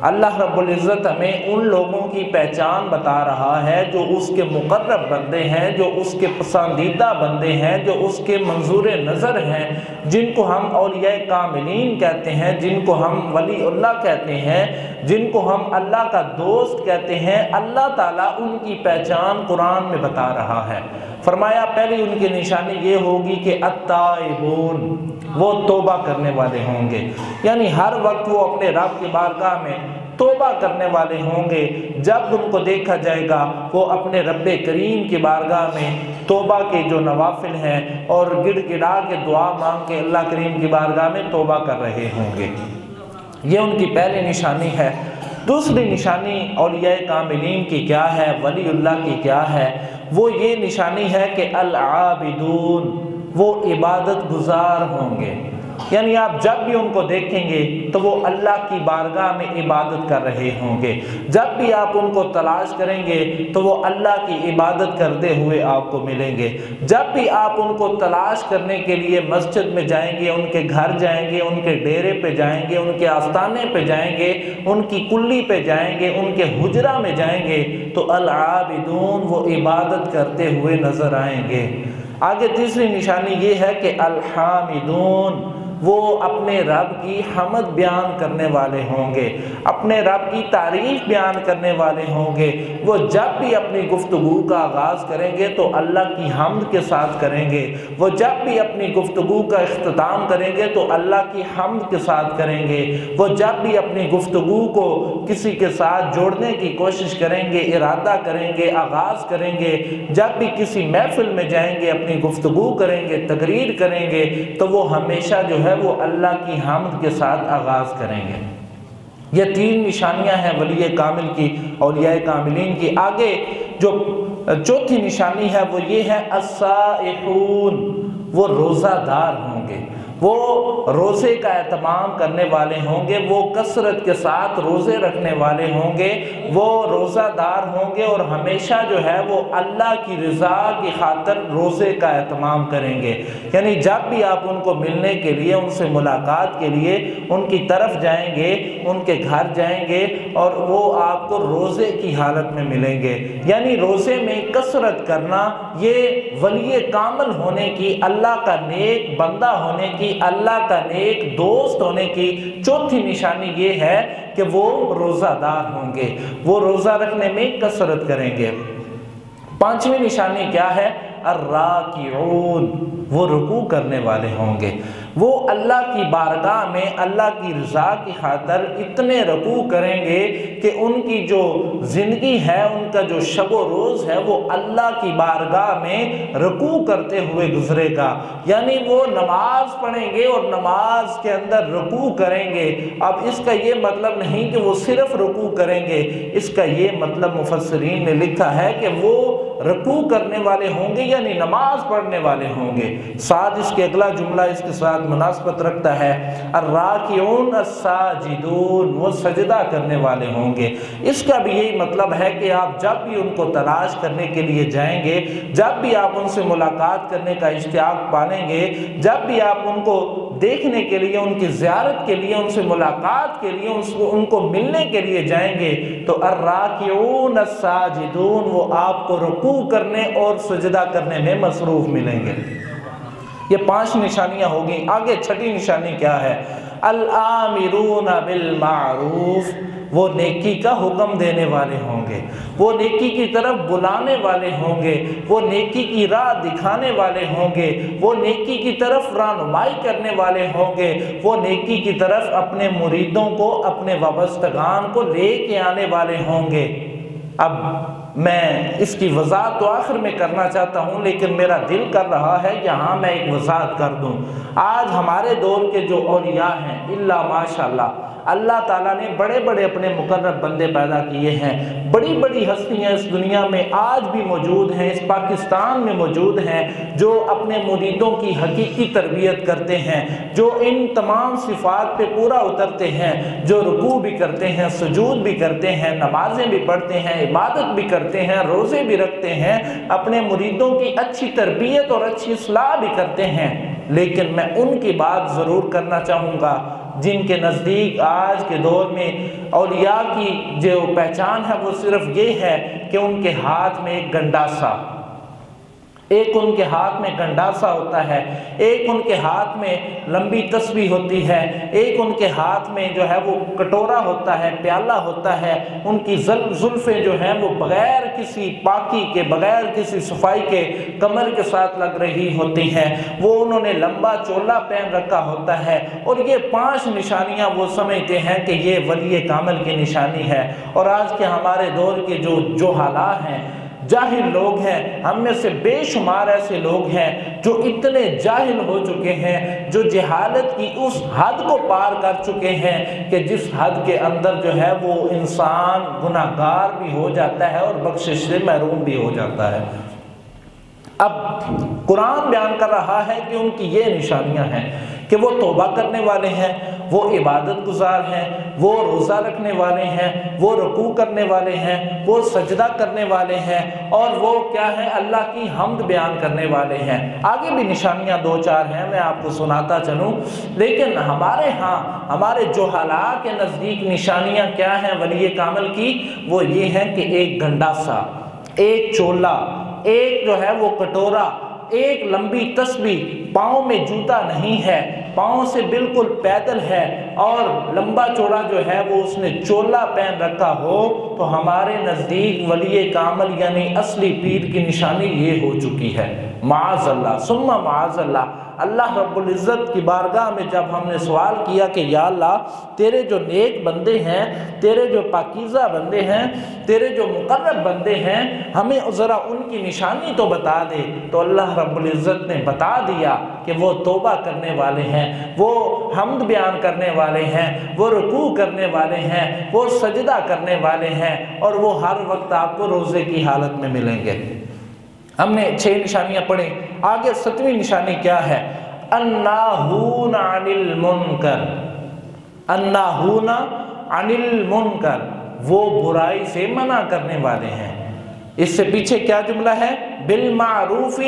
اللہ رب العزت ہمیں ان لوگوں کی پہچان بتا رہا ہے جو اس کے مقرب بندے ہیں، جو اس کے پسندیدہ بندے ہیں، جو اس کے منظور نظر ہیں، جن کو ہم اولیاء کاملین کہتے ہیں، جن کو ہم ولی اللہ کہتے ہیں، جن کو ہم اللہ کا دوست کہتے ہیں۔ اللہ تعالیٰ ان کی پہچان قرآن میں بتا رہا ہے۔ فرمایا پہلی ان کی نشانی یہ ہوگی کہ التائبون، وہ توبہ کرنے والے ہوں گے، یعنی ہر وقت وہ اپنے رب کی بارگاہ میں توبہ کرنے والے ہوں گے۔ جب ان کو دیکھا جائے گا وہ اپنے رب کریم کی بارگاہ میں توبہ کے جو نوافل ہیں اور گڑ گڑا کے دعا مانگ کے اللہ کریم کی بارگاہ میں توبہ کر رہے ہوں گے۔ یہ ان کی پہلی نشانی ہے۔ دوسری نشانی اولیاء کاملین کی کیا ہے، ولی اللہ کی کیا ہے؟ وہ یہ نشانی ہے کہ العابدون، وہ عبادت گزار ہوں گے، یعنی آپ جب بھی ان کو دیکھیں گے تو وہ اللہ کی بارگاہ میں عبادت کر رہے ہوں گے۔ جب بھی آپ ان کو تلاش کریں گے تو وہ اللہ کی عبادت کرتے ہوئے آپ کو ملیں گے۔ جب بھی آپ ان کو تلاش کرنے کے لیے مسجد میں جائیں گے، ان کے گھر جائیں گے، ان کے ڈیرے پہ جائیں گے، ان کے آستانے پہ جائیں گے، ان کی کلی پہ جائیں گے، ان کے حجرہ میں جائیں گے تو العابدون، وہ عبادت کرتے ہوئے نظر آئیں گے۔ آگے تیسری نشانی یہ ہے کہ الحامدون، وہ اپنے رب کی حمد بیان کرنے والے ہوں گے، اپنے رب کی تعریف بیان کرنے والے ہوں گے۔ وہ جب بھی اپنی گفتگو کا آغاز کریں گے تو اللہ کی حمد کے ساتھ کریں گے، وہ جب بھی اپنی گفتگو کا اختتام کریں گے تو اللہ کی حمد کے ساتھ کریں گے، وہ جب بھی اپنی گفتگو کو کسی کے ساتھ جوڑنے کی کوشش کریں گے، ارادہ کریں گے، آغاز کریں گے، جب بھی کسی محفل میں جائیں گے، اپنی گفتگو کریں گے، تقریر کریں گے تو وہ ہمیشہ جو ہے وہ اللہ کی حمد کے ساتھ آغاز کریں گے۔ یہ تین نشانیاں ہیں ولی کامل کی، اولیاء کاملین کی۔ آگے جو چوتھی نشانی ہے وہ یہ ہے الصائحون، وہ روزہ دار ہوں گے، وہ روزے کا اہتمام کرنے والے ہوں گے، وہ کثرت کے ساتھ روزے رکھنے والے ہوں گے، وہ روزہ دار ہوں گے اور ہمیشہ جو ہے وہ اللہ کی رضا کی خاطر روزے کا اہتمام کریں گے۔ یعنی جب بھی آپ ان کو ملنے کے لیے، ان سے ملاقات کے لیے ان کی طرف جائیں گے، ان کے گھر جائیں گے اور وہ آپ کو روزے کی حالت میں ملیں گے۔ یعنی روزے میں کثرت کرنا یہ ولی کامل ہونے کی، اللہ کا نیک بندہ ہونے کی، اللہ کا نیک دوست ہونے کی چوتھی نشانی یہ ہے کہ وہ روزہ دار ہوں گے، وہ روزہ رکھنے میں کثرت کریں گے۔ پانچویں نشانی کیا ہے؟ الراکعون، وہ رکوع کرنے والے ہوں گے، وہ اللہ کی بارگاہ میں اللہ کی رضا کی خاطر اتنے رکوع کریں گے کہ ان کی جو زندگی ہے، ان کا جو شب و روز ہے وہ اللہ کی بارگاہ میں رکوع کرتے ہوئے گزرے گا۔ یعنی وہ نماز پڑھیں گے اور نماز کے اندر رکوع کریں گے۔ اب اس کا یہ مطلب نہیں کہ وہ صرف رکوع کریں گے، اس کا یہ مطلب مفسرین نے لکھا ہے کہ وہ رکوع کرنے والے ہوں گے یعنی نماز پڑھنے والے ہوں گے۔ ساتھ اس کے اگلا جملہ اس کے ساتھ مناسبت رکھتا ہے، الراکعون الساجدون، وہ سجدہ کرنے والے ہوں گے۔ اس کا بھی یہی مطلب ہے کہ آپ جب بھی ان کو تلاش کرنے کے لیے جائیں گے، جب بھی آپ ان سے ملاقات کرنے کا اشتیاق پالیں گے، جب بھی آپ ان کو دیکھنے کے لیے، ان کی زیارت کے لیے، ان سے ملاقات کے لیے، ان کو ملنے کے لیے جائیں گے تو الراکعون الساجدون، وہ آپ کو رکوع کرنے اور سجدہ کرنے میں مصروف ملیں گے۔ یہ 5 نشانیاں ہوگی۔ آگے چھٹی نشانی کیا ہے؟ الآمرون بالمعروف، وہ نیکی کا حکم دینے والے ہوں گے، وہ نیکی کی طرف بلانے والے ہوں گے، وہ نیکی کی راہ دکھانے والے ہوں گے، وہ نیکی کی طرف رہنمائی کرنے والے ہوں گے، وہ نیکی کی طرف اپنے مریدوں کو، اپنے وابستگان کو لے کے آنے والے ہوں گے۔ اب میں اس کی وضاحت تو آخر میں کرنا چاہتا ہوں، لیکن میرا دل کر رہا ہے یہاں میں ایک وضاحت کر دوں۔ آج ہمارے دور کے جو اولیاء ہیں، اللہ ماشاءاللہ، اللہ تعالیٰ نے بڑے بڑے اپنے مقرب بندے پیدا کیے ہیں، بڑی بڑی ہستیاں اس دنیا میں آج بھی موجود ہیں، اس پاکستان میں موجود ہیں، جو اپنے مریدوں کی حقیقی تربیت کرتے ہیں، جو ان تمام صفات پہ پورا اترتے ہیں، جو رکوع بھی کرتے ہیں، سجود بھی کرتے ہیں، نمازیں بھی پڑھتے ہیں، عبادت بھی کرتے ہیں، روزے بھی رکھتے ہیں، اپنے مریدوں کی اچھی تربیت اور اچھی اصلاح بھی کرتے ہیں۔ لیکن میں ان کی بات ضرور کرنا چاہوں گا جن کے نزدیک آج کے دور میں اولیاء کی جو پہچان ہے وہ صرف یہ ہے کہ ان کے ہاتھ میں ایک گنڈاسا، ایک ان کے ہاتھ میں گنڈاسا ہوتا ہے، ایک ان کے ہاتھ میں لمبی تسبیح ہوتی ہے، ایک ان کے ہاتھ میں جو ہے وہ کٹورا ہوتا ہے، پیالہ ہوتا ہے، ان کی زلفیں جو ہیں وہ بغیر کسی پاکی کے، بغیر کسی صفائی کے کمر کے ساتھ لگ رہی ہوتی ہیں، وہ انہوں نے لمبا چولا پہن رکھا ہوتا ہے، اور یہ 5 نشانیاں وہ سمجھتے ہیں کہ یہ ولی کامل کی نشانی ہے۔ اور آج کے ہمارے دور کے جو حالات ہیں، جاہل لوگ ہیں، ہم میں سے بے شمار ایسے لوگ ہیں جو اتنے جاہل ہو چکے ہیں، جو جہالت کی اس حد کو پار کر چکے ہیں کہ جس حد کے اندر جو ہے وہ انسان گناہگار بھی ہو جاتا ہے اور بخشش سے محروم بھی ہو جاتا ہے۔ اب قرآن بیان کر رہا ہے کہ ان کی یہ نشانیاں ہیں کہ وہ توبہ کرنے والے ہیں، وہ عبادت گزار ہیں، وہ روزہ رکھنے والے ہیں، وہ رکوع کرنے والے ہیں، وہ سجدہ کرنے والے ہیں، اور وہ کیا ہے، اللہ کی حمد بیان کرنے والے ہیں۔ آگے بھی نشانیاں 2-4 ہیں، میں آپ کو سناتا چلوں، لیکن ہمارے ہاں ہمارے جہلاء کے نزدیک نشانیاں کیا ہیں ولی کامل کی؟ وہ یہ ہیں کہ ایک گنڈاسا، ایک چولا، ایک جو ہے وہ کٹورا، ایک لمبی تسبیح، پاؤں میں جوتا نہیں ہے، پاؤں سے بالکل پیدل ہے، اور لمبا چوڑا جو ہے وہ اس نے چولا پہن رکھا ہو، تو ہمارے نزدیک ولی کامل یعنی اصلی پیر کی نشانی یہ ہو چکی ہے۔ معاذ اللہ ثم معاذ اللہ۔ اللہ رب العزت کی بارگاہ میں جب ہم نے سوال کیا کہ یا اللہ تیرے جو نیک بندے ہیں، تیرے جو پاکیزہ بندے ہیں، تیرے جو مقرب بندے ہیں، ہمیں ذرا ان کی نشانی تو بتا دے، تو اللہ رب العزت نے بتا دیا کہ وہ توبہ کرنے والے ہیں، وہ حمد بیان کرنے والے ہیں، وہ رکوع کرنے والے ہیں، وہ سجدہ کرنے والے ہیں، اور وہ ہر وقت آپ کو روزے کی حالت میں ملیں گے۔ ہم نے 6 نشانیاں پڑھیں، آگے 7ویں نشانی کیا ہے؟ الناہون عن المنکر، الناہون عن المنکر، وہ برائی سے منع کرنے والے ہیں۔ اس سے پیچھے کیا جملہ ہے؟ بالمعروف،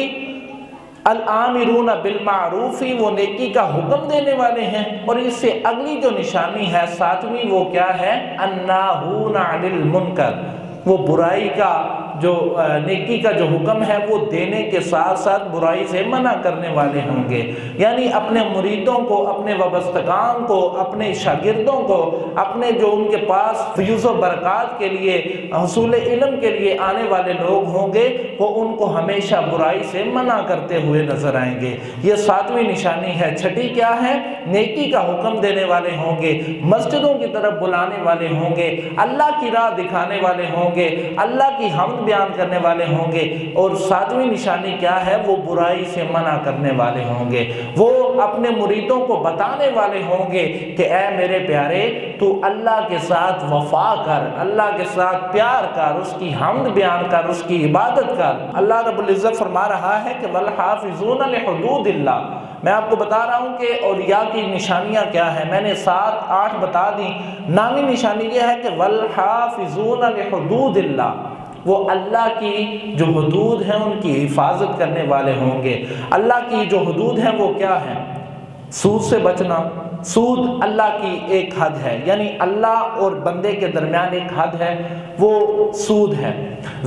الآمرون بالمعروف، وہ نیکی کا حکم دینے والے ہیں، اور اس سے اگلی جو نشانی ہے 7ویں وہ کیا ہے؟ الناہون عن المنکر، وہ برائی کا جو نیکی کا جو حکم ہے وہ دینے کے ساتھ ساتھ برائی سے منع کرنے والے ہوں گے۔ یعنی اپنے مریدوں کو، اپنے وابستگان کو، اپنے شاگردوں کو، اپنے جو ان کے پاس فیوز و برکات کے لیے، حصول علم کے لیے آنے والے لوگ ہوں گے، وہ ان کو ہمیشہ برائی سے منع کرتے ہوئے نظر آئیں گے۔ یہ 7ویں نشانی ہے۔ 6ٹھی کیا ہے؟ نیکی کا حکم دینے والے ہوں گے، مسجدوں کی طرف بلانے والے ہوں گے، اللہ کی راہ دکھانے والے ہوں گے، اللہ کی حمد بیان کرنے والے ہوں گے، اور 7ویں نشانی کیا ہے؟ وہ برائی سے منع کرنے والے ہوں گے، وہ اپنے مریدوں کو بتانے والے ہوں گے کہ اے میرے پیارے تو اللہ کے ساتھ وفا کر، اللہ کے ساتھ پیار کر، اس کی حمد بیان کر، اس کی عبادت کر۔ اللہ رب العزت فرما رہا ہے کہ والحافظون لحدود اللہ۔ میں آپ کو بتا رہا ہوں کہ اولیاء کی نشانیاں کیا ہیں، میں نے 7-8 بتا دی۔ 9ویں نشانی یہ ہے کہ والحافظون لحدود اللہ، وہ اللہ کی جو حدود ہیں ان کی حفاظت کرنے والے ہوں گے۔ اللہ کی جو حدود ہیں وہ کیا ہیں؟ سود سے بچنا، سود اللہ کی ایک حد ہے، یعنی اللہ اور بندے کے درمیان ایک حد ہے، وہ سود ہے۔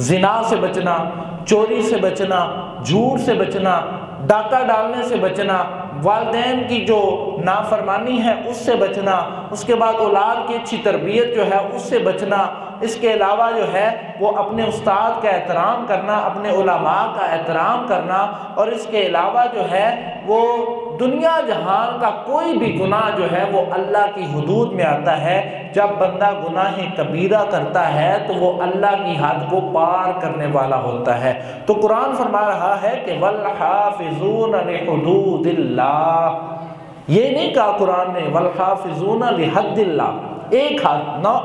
زنا سے بچنا، چوری سے بچنا، جھوٹ سے بچنا، ڈاکہ ڈالنے سے بچنا، والدین کی جو نافرمانی ہے اس سے بچنا، اس کے بعد اولاد کی اچھی تربیت جو ہے اس سے بچنا، اس کے علاوہ جو ہے وہ اپنے استاد کا احترام کرنا، اپنے علماء کا احترام کرنا، اور اس کے علاوہ جو ہے وہ دنیا جہان کا کوئی بھی گناہ جو ہے وہ اللہ کی حدود میں آتا ہے۔ جب بندہ گناہ کبیرہ کرتا ہے تو وہ اللہ کی حد کو پار کرنے والا ہوتا ہے۔ تو قرآن فرما رہا ہے کہ والحافظون لحدود اللہ، یہ نہیں کہا قرآن نے والحافظون لحد اللہ، ایک حد نہ،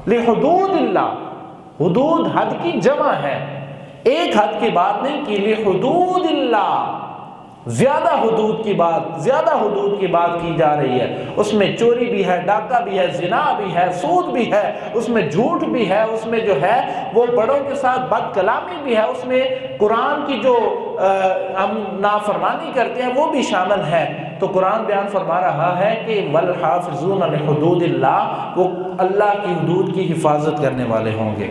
لحدود اللہ، حدود حد کی جمع ہے، ایک حد کی بات نہیں کی، لحدود اللہ، زیادہ حدود کی بات کی جا رہی ہے۔ اس میں چوری بھی ہے، ڈاکہ بھی ہے، زنا بھی ہے، سود بھی ہے، اس میں جھوٹ بھی ہے، اس میں جو ہے وہ بڑوں کے ساتھ بد کلامی بھی ہے، اس میں قرآن کی جو ہم نافرمانی کرتے ہیں وہ بھی شامل ہے۔ تو قرآن بیان فرما رہا ہے کہ والحافظون لحدود اللہ، وہ اللہ کی حدود کی حفاظت کرنے والے ہوں گے۔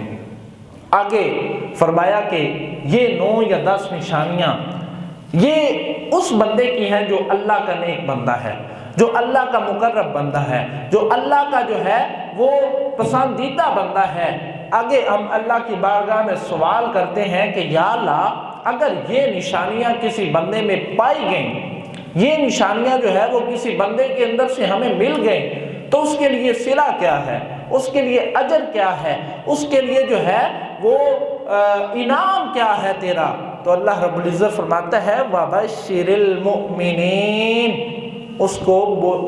آگے فرمایا کہ یہ 9 یا 10 نشانیاں یہ اس بندے کی ہیں جو اللہ کا نیک بندہ ہے، جو اللہ کا مقرب بندہ ہے، جو اللہ کا جو ہے وہ پسندیدہ بندہ ہے۔ آگے ہم اللہ کی بارگاہ میں سوال کرتے ہیں کہ یا اللہ اگر یہ نشانیاں کسی بندے میں پائی گئیں، یہ نشانیاں جو ہے وہ کسی بندے کے اندر سے ہمیں مل گئیں، تو اس کے لیے صلہ کیا ہے، اس کے لیے اجر کیا ہے، اس کے لیے جو ہے وہ انعام کیا ہے تیرا؟ تو اللہ رب العزت فرماتا ہے وَبَشِّرِ الْمُؤْمِنِينَ، اس کو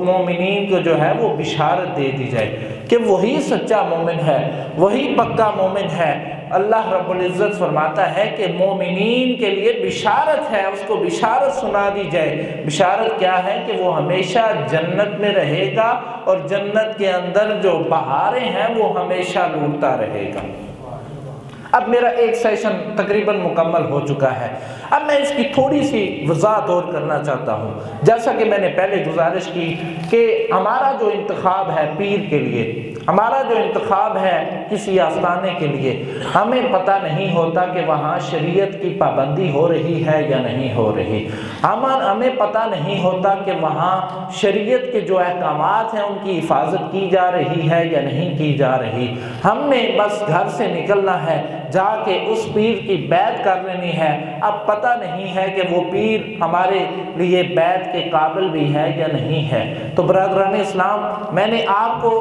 مومنین کو جو ہے وہ بشارت دے دی جائے کہ وہی سچا مومن ہے، وہی پکا مومن ہے۔ اللہ رب العزت فرماتا ہے کہ مومنین کے لیے بشارت ہے، اس کو بشارت سنا دی جائے۔ بشارت کیا ہے؟ کہ وہ ہمیشہ جنت میں رہے گا اور جنت کے اندر جو بہاریں ہیں وہ ہمیشہ لوٹتا رہے گا۔ اب میرا ایک سیشن تقریباً مکمل ہو چکا ہے، اب میں اس کی تھوڑی سی وضاحت اور کرنا چاہتا ہوں۔ جیسا کہ میں نے پہلے گزارش کی کہ ہمارا جو انتخاب ہے پیر کے لیے، ہمارا جو انتخاب ہے کسی آستانے کے لیے، ہمیں پتہ نہیں ہوتا کہ وہاں شریعت کی پابندی ہو رہی ہے یا نہیں ہو رہی، ہمیں پتہ نہیں ہوتا کہ وہاں شریعت کے جو احکامات ہیں ان کی حفاظت کی جا رہی ہے یا نہیں کی جا رہی۔ ہم نے بس گھر سے نکلنا ہے، جا کے اس پیر کی بیعت کر لینی ہے۔ اب پتہ نہیں ہے کہ وہ پیر ہمارے لیے بیعت کے قابل بھی ہے یا نہیں ہے۔ تو برادران اسلام، میں نے آپ کو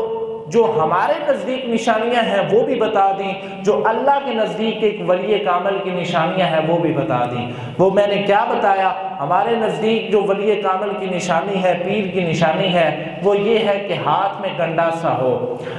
جو ہمارے نزدیک نشانیاں ہیں وہ بھی بتا دیں، جو اللہ کے نزدیک ایک ولی کامل کی نشانیاں ہیں وہ بھی بتا دیں۔ وہ میں نے کیا بتایا؟ ہمارے نزدیک جو ولی کامل کی نشانی ہے، پیر کی نشانی ہے، وہ یہ ہے کہ ہاتھ میں گنڈاسا ہو،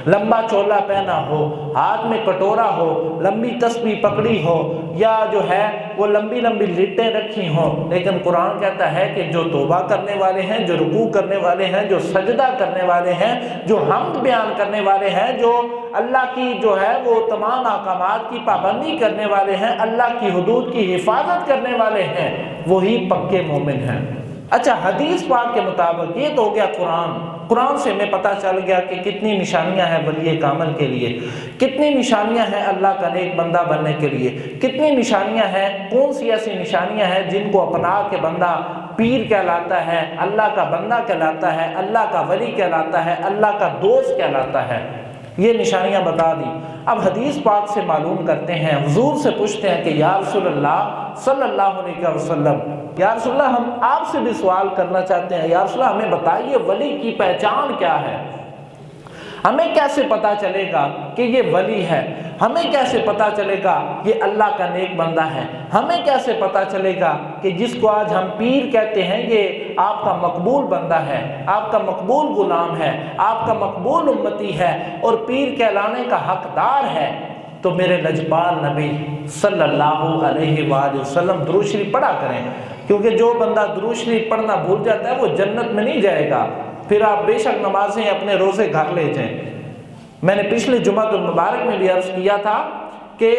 لمبا چولا پہنا ہو، ہاتھ میں کٹورا ہو، لمبی تسبیح پکڑی ہو، یا جو ہے وہ لمبی لمبی لٹیں رکھی ہوں۔ لیکن قرآن کہتا ہے کہ جو توبہ کرنے والے ہیں، جو رکوع کرنے والے ہیں، جو سجدہ کرنے والے ہیں، جو حمد بیان کرنے والے ہیں، جو اللہ کی جو ہے وہ تمام احکامات کی پابندی کرنے والے ہیں، اللہ کی حدود کی حفاظت کرنے والے ہیں، وہی پکے مومن ہیں۔ اچھا، حدیث پاک کے مطابق یہ تو ہو گیا قرآن سے ہمیں پتہ چل گیا کہ کتنی نشانیاں ہیں ولی کامل کے لیے، کتنی نشانیاں ہیں اللہ کا نیک بندہ بننے کے لیے، کتنی نشانیاں ہیں، کون سی ایسی نشانیاں ہیں جن کو اپنا کے بندہ پیر کہلاتا ہے، اللہ کا بندہ کہلاتا ہے، اللہ کا ولی کہلاتا ہے، اللہ کا دوست کہلاتا ہے۔ یہ نشانیاں بتا دی۔ اب حدیث پاک سے معلوم کرتے ہیں، حضور سے پوچھتے ہیں کہ یا رسول اللہ صلی اللہ علیہ وسلم، یا رسول اللہ ہم آپ سے بھی سوال کرنا چاہتے ہیں، یا رسول اللہ ہمیں بتائیے ولی کی پہچان کیا ہے؟ ہمیں کیسے پتا چلے گا کہ یہ ولی ہے؟ ہمیں کیسے پتا چلے گا یہ اللہ کا نیک بندہ ہے؟ ہمیں کیسے پتا چلے گا کہ جس کو آج ہم پیر کہتے ہیں یہ آپ کا مقبول بندہ ہے، آپ کا مقبول غلام ہے، آپ کا مقبول امتی ہے اور پیر کہلانے کا حقدار ہے؟ تو میرے لجپال نبی صلی اللہ علیہ وآلہ وسلم درود شریف پڑھا کریں، کیونکہ جو بندہ درود شریف پڑھنا بھول جاتا ہے وہ جنت میں نہیں جائے گا۔ پھر آپ بے شک نمازیں اپنے روزے گھر لے جائیں۔ میں نے پچھلے جمعہ المبارک میں بھی عرض کیا تھا کہ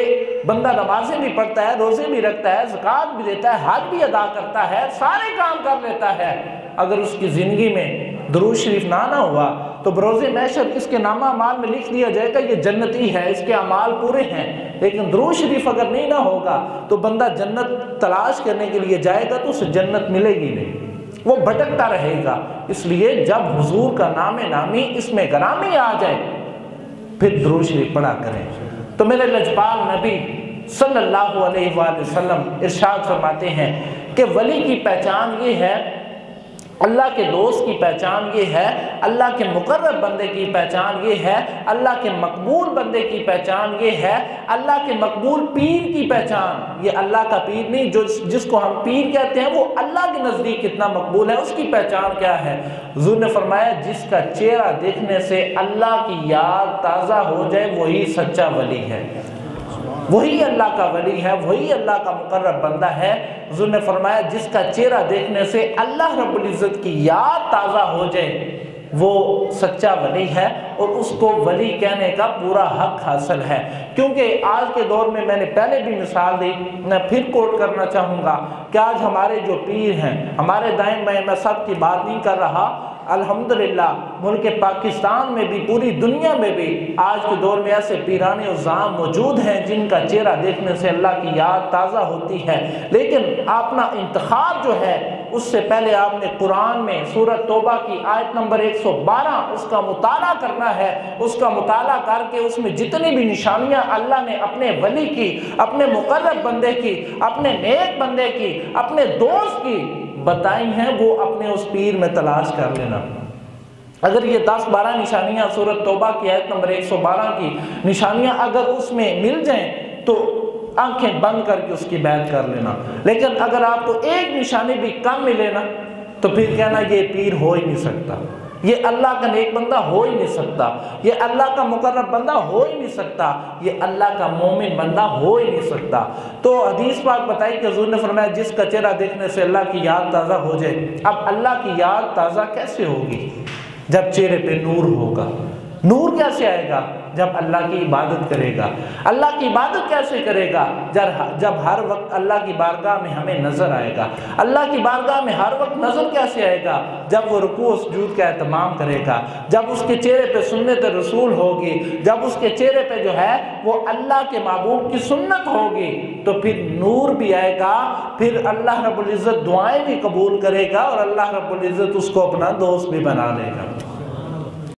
بندہ نمازیں بھی پڑھتا ہے، روزے بھی رکھتا ہے، زکوٰۃ بھی دیتا ہے، حج بھی ادا کرتا ہے، سارے کام کر لیتا ہے، اگر اس کی زندگی میں درود شریف نہ ہوا تو بروز محشر اس کے نامہ اعمال میں لکھ دیا جائے گا یہ جنتی ہے، اس کے اعمال پورے ہیں۔ لیکن درود شریف اگر نہیں نہ ہوگا تو بندہ جنت تلاش کرنے کے لیے جائے گا تو اسے جنت ملے گی نہیں، وہ بھٹکتا رہے گا۔ اس لیے جب حضور کا نام نامی اس میں گرامی آ جائے پھر درود شریف پڑھا کریں۔ تو میرے لجپال نبی صلی اللہ علیہ وآلہ وسلم ارشاد فرماتے ہیں کہ ولی کی پہچان یہ ہے، اللہ کے دوست کی پہچان یہ ہے، اللہ کے مقرب بندے کی پہچان یہ ہے، اللہ کے مقبول بندے کی پہچان یہ ہے، اللہ کے مقبول پیر کی پہچان، یہ اللہ کا پیر نہیں، جس کو ہم پیر کہتے ہیں وہ اللہ کے نزدیک کتنا مقبول ہے، اس کی پہچان کیا ہے؟ حضور نے فرمایا جس کا چہرہ دیکھنے سے اللہ کی یاد تازہ ہو جائے وہی سچا ولی ہے، وہی اللہ کا ولی ہے، وہی اللہ کا مقرب بندہ ہے۔ حضور نے فرمایا جس کا چہرہ دیکھنے سے اللہ رب العزت کی یاد تازہ ہو جائے وہ سچا ولی ہے اور اس کو ولی کہنے کا پورا حق حاصل ہے۔ کیونکہ آج کے دور میں نے پہلے بھی مثال دی، میں پھر کوٹ کرنا چاہوں گا کہ آج ہمارے جو پیر ہیں، ہمارے دائیں بائیں، میں سب کی بات نہیں کر رہا، الحمدللہ ملک پاکستان میں بھی، پوری دنیا میں بھی آج کے دور میں ایسے پیرانے عظام موجود ہیں جن کا چہرہ دیکھنے سے اللہ کی یاد تازہ ہوتی ہے، لیکن اپنا انتخاب جو ہے اس سے پہلے آپ نے قرآن میں سورۃ توبہ کی آیت نمبر 112 اس کا مطالعہ کرنا ہے۔ اس کا مطالعہ کر کے اس میں جتنی بھی نشانیاں اللہ نے اپنے ولی کی، اپنے مقرب بندے کی، اپنے نیک بندے کی، اپنے دوست کی بتائی ہیں، وہ اپنے اس پیر میں تلاش کر لینا۔ اگر یہ 10-12 نشانیاں سورۃ توبہ کی آیت نمبر 112 کی نشانیاں اگر اس میں مل جائیں تو آنکھیں بند کر کے اس کی بیعت کر لینا، لیکن اگر آپ کو ایک نشانی بھی کم ملے نا تو پھر کہنا یہ پیر ہو ہی نہیں سکتا، یہ اللہ کا نیک بندہ ہو ہی نہیں سکتا، یہ اللہ کا مقرب بندہ ہو ہی نہیں سکتا، یہ اللہ کا مومن بندہ ہو ہی نہیں سکتا۔ تو حدیث پاک بتائی کہ حضور نے فرمایا جس کا چہرہ دیکھنے سے اللہ کی یاد تازہ ہو جائے۔ اب اللہ کی یاد تازہ کیسے ہوگی؟ جب چہرے پہ نور ہوگا۔ نور کیسے آئے گا؟ جب اللہ کی عبادت کرے گا۔ اللہ کی عبادت کیسے کرے گا؟ جب ہر وقت اللہ کی بارگاہ میں ہمیں نظر آئے گا۔ اللہ کی بارگاہ میں ہر وقت نظر کیسے آئے گا؟ جب وہ رکوع و سجود کا اہتمام کرے گا، جب اس کے چہرے پہ سنت رسول ہوگی، جب اس کے چہرے پہ جو ہے وہ اللہ کے محبوب کی سنت ہوگی، تو پھر نور بھی آئے گا، پھر اللہ رب العزت دعائیں بھی قبول کرے گا اور اللہ رب العزت اس کو اپنا دوست بھی بنا لے گا۔